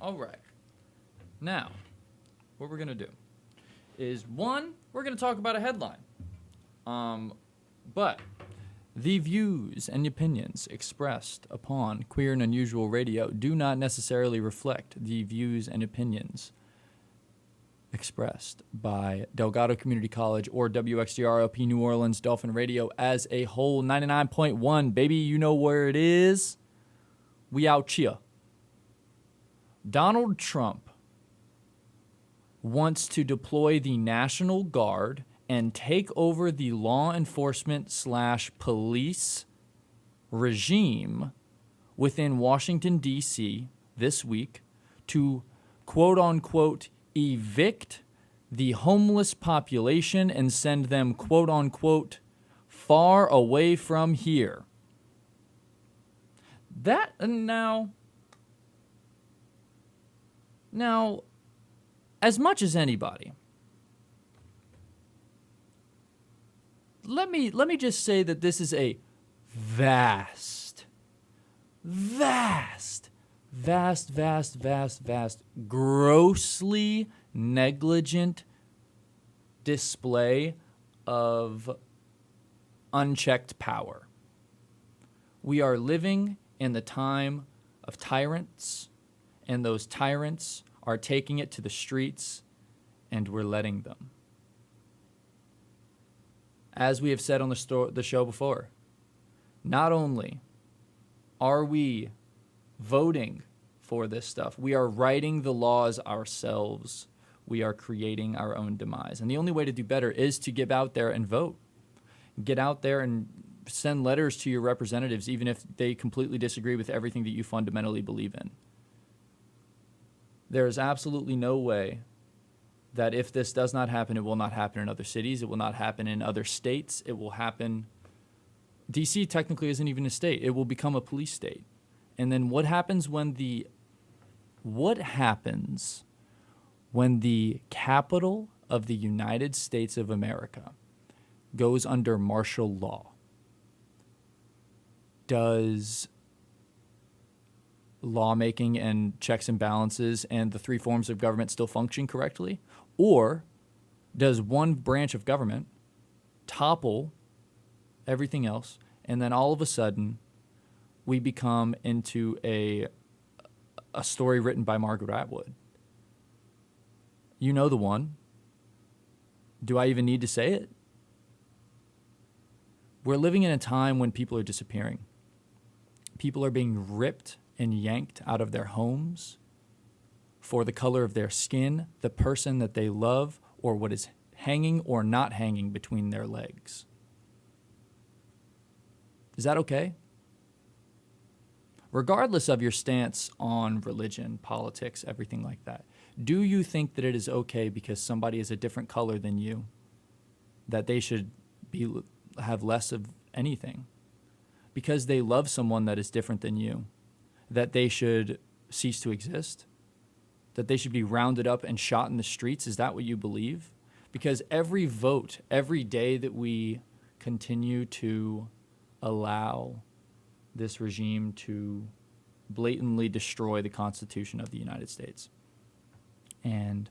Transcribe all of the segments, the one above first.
All right. Now, what we're going to do is, one, we're going to talk about a headline. But the views and opinions expressed upon Queer and Unusual Radio do not necessarily reflect the views and opinions expressed by Delgado Community College or WXDRLP New Orleans Dolphin Radio as a whole. 99.1, baby, you know where it is. We out here. Donald Trump wants to deploy the National Guard and take over the law enforcement / police regime within Washington, D.C. this week to quote unquote evict the homeless population and send them quote unquote far away from here. That now, as much as anybody, let me just say that this is a vast, grossly negligent display of unchecked power. We are living in the time of tyrants, and those tyrants are taking it to the streets, and we're letting them. As we have said on the show before, not only are we voting for this stuff, we are writing the laws ourselves. We are creating our own demise. And the only way to do better is to get out there and vote. Get out there and send letters to your representatives, even if they completely disagree with everything that you fundamentally believe in. There is absolutely no way that if this does not happen, it will not happen in other cities. It will not happen in other states. It will happen. D.C. technically isn't even a state. It will become a police state. And then what happens when the capital of the United States of America goes under martial law? Does lawmaking and checks and balances and the three forms of government still function correctly? Or does one branch of government topple everything else, and then all of a sudden we become into a story written by Margaret Atwood? You know the one. Do I even need to say it? We're living in a time when people are disappearing. People are being ripped and yanked out of their homes for the color of their skin, the person that they love, or what is hanging or not hanging between their legs. Is that okay? Regardless of your stance on religion, politics, everything like that, do you think that it is okay because somebody is a different color than you, that they should have less of anything? Because they love someone that is different than you, that they should cease to exist? That they should be rounded up and shot in the streets? Is that what you believe? Because every vote, every day that we continue to allow this regime to blatantly destroy the Constitution of the United States and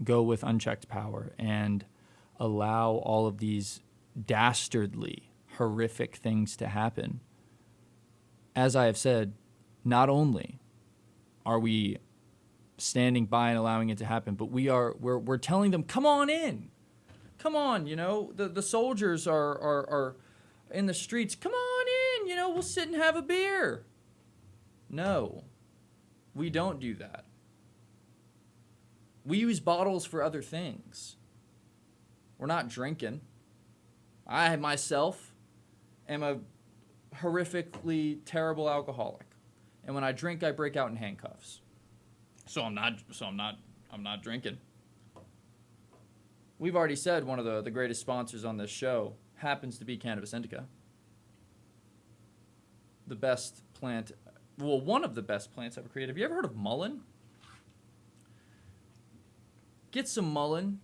go with unchecked power and allow all of these dastardly, horrific things to happen, as I have said, not only are we standing by and allowing it to happen, but we're telling them, come on in. Come on, the soldiers are in the streets. Come on in, we'll sit and have a beer. No, we don't do that. We use bottles for other things. We're not drinking. I myself am a horrifically terrible alcoholic. And when I drink, I break out in handcuffs. So I'm not drinking. We've already said one of the greatest sponsors on this show happens to be Cannabis Indica. The best plant, one of the best plants ever created. Have you ever heard of mullein? Get some mullein,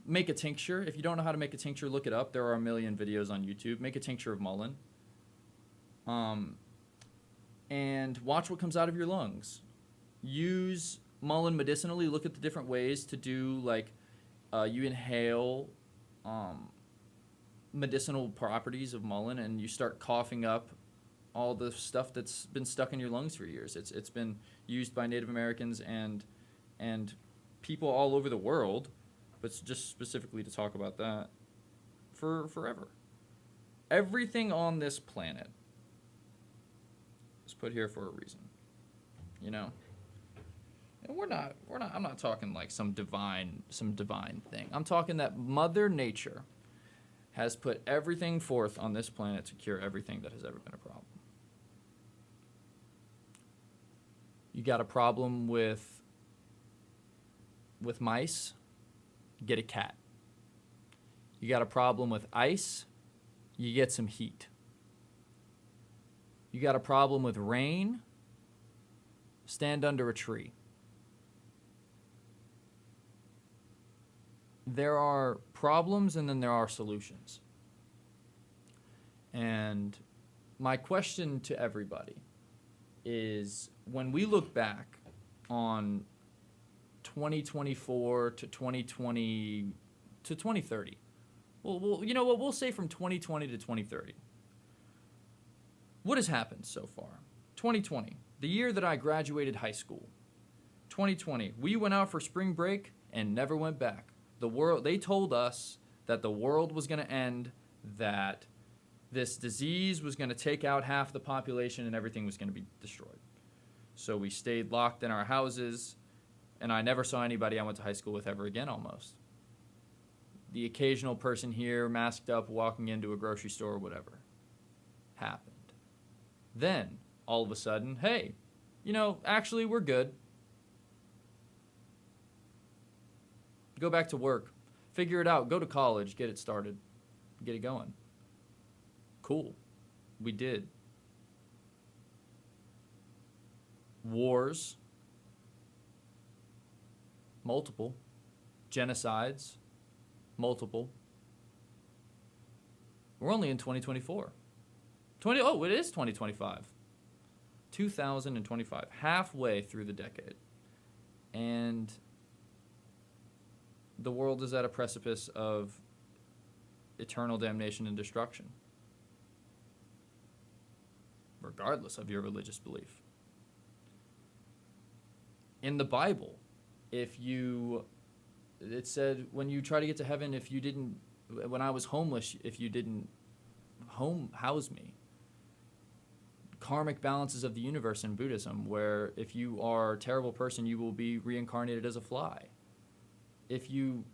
make a tincture. If you don't know how to make a tincture, look it up. There are a million videos on YouTube. Make a tincture of mullein. And watch what comes out of your lungs. Use mullein medicinally, look at the different ways to do, like, you inhale medicinal properties of mullein, and you start coughing up all the stuff that's been stuck in your lungs for years. It's been used by Native Americans and people all over the world, but just specifically to talk about that, for forever. Everything on this planet is put here for a reason, you know. And I'm not talking like some divine thing. I'm talking that Mother Nature has put everything forth on this planet to cure everything that has ever been a problem. You got a problem with mice? Get a cat. You got a problem with ice? You get some heat. You got a problem with rain? Stand under a tree. There are problems and then there are solutions. And my question to everybody is, when we look back on 2024 to 2020 to 2030, well, you know what, we'll say from 2020 to 2030. What has happened so far? 2020, the year that I graduated high school. 2020, we went out for spring break and never went back. They told us that the world was going to end, that this disease was going to take out half the population and everything was going to be destroyed. So we stayed locked in our houses, and I never saw anybody I went to high school with ever again, almost. The occasional person here masked up walking into a grocery store or whatever happened. Then, all of a sudden, hey, actually we're good. Go back to work. Figure it out. Go to college. Get it started. Get it going. Cool. We did. Wars. Multiple. Genocides. Multiple. We're only in 2024. It is 2025. 2025. Halfway through the decade. And the world is at a precipice of eternal damnation and destruction, regardless of your religious belief. In the Bible, it said, when you try to get to heaven, when I was homeless, if you didn't house me. Karmic balances of the universe in Buddhism, where if you are a terrible person, you will be reincarnated as a fly. If you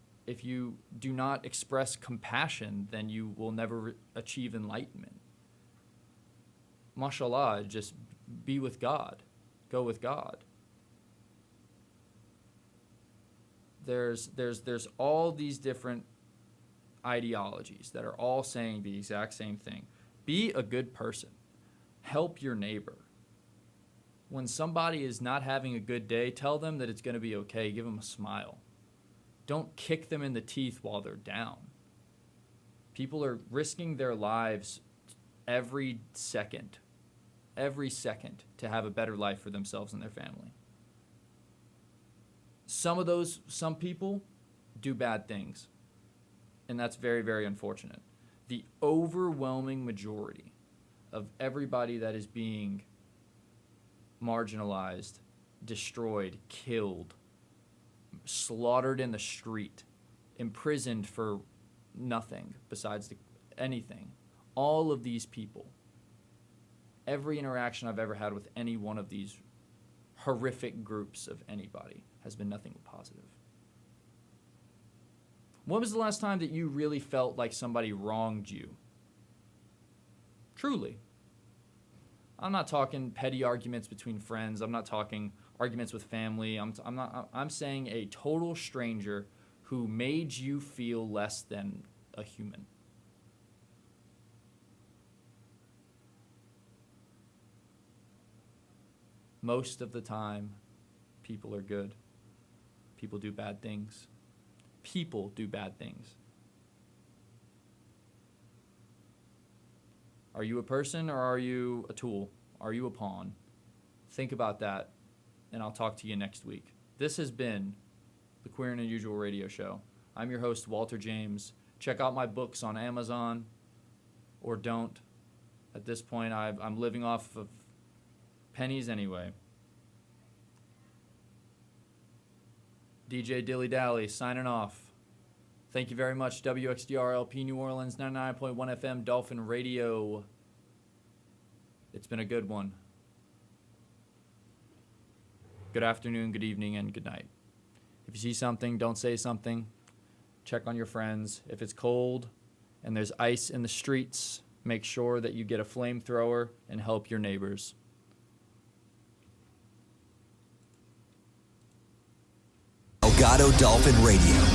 do not express compassion, then you will never achieve enlightenment. Mashallah, just be with God. Go with God. There's all these different ideologies that are all saying the exact same thing. Be a good person. Help your neighbor. When somebody is not having a good day, tell them that it's going to be okay. Give them a smile. Don't kick them in the teeth while they're down. People are risking their lives every second to have a better life for themselves and their family. Some people do bad things, and that's very, very unfortunate. The overwhelming majority of everybody that is being marginalized, destroyed, killed, slaughtered in the street, imprisoned for nothing besides anything. All of these people, every interaction I've ever had with any one of these horrific groups of anybody has been nothing but positive. When was the last time that you really felt like somebody wronged you? Truly. I'm not talking petty arguments between friends. I'm not talking arguments with family. I'm saying a total stranger who made you feel less than a human. Most of the time, people are good. People do bad things. People do bad things. Are you a person or are you a tool? Are you a pawn? Think about that, and I'll talk to you next week. This has been the Queer and Unusual Radio Show. I'm your host, Walter James. Check out my books on Amazon, or don't. At this point, I'm living off of pennies anyway. DJ Dilly Dally signing off. Thank you very much, WXDR-LP New Orleans, 99.1 FM Dolphin Radio. It's been a good one. Good afternoon, good evening, and good night. If you see something, don't say something. Check on your friends. If it's cold and there's ice in the streets, make sure that you get a flamethrower and help your neighbors. Elgato Dolphin Radio.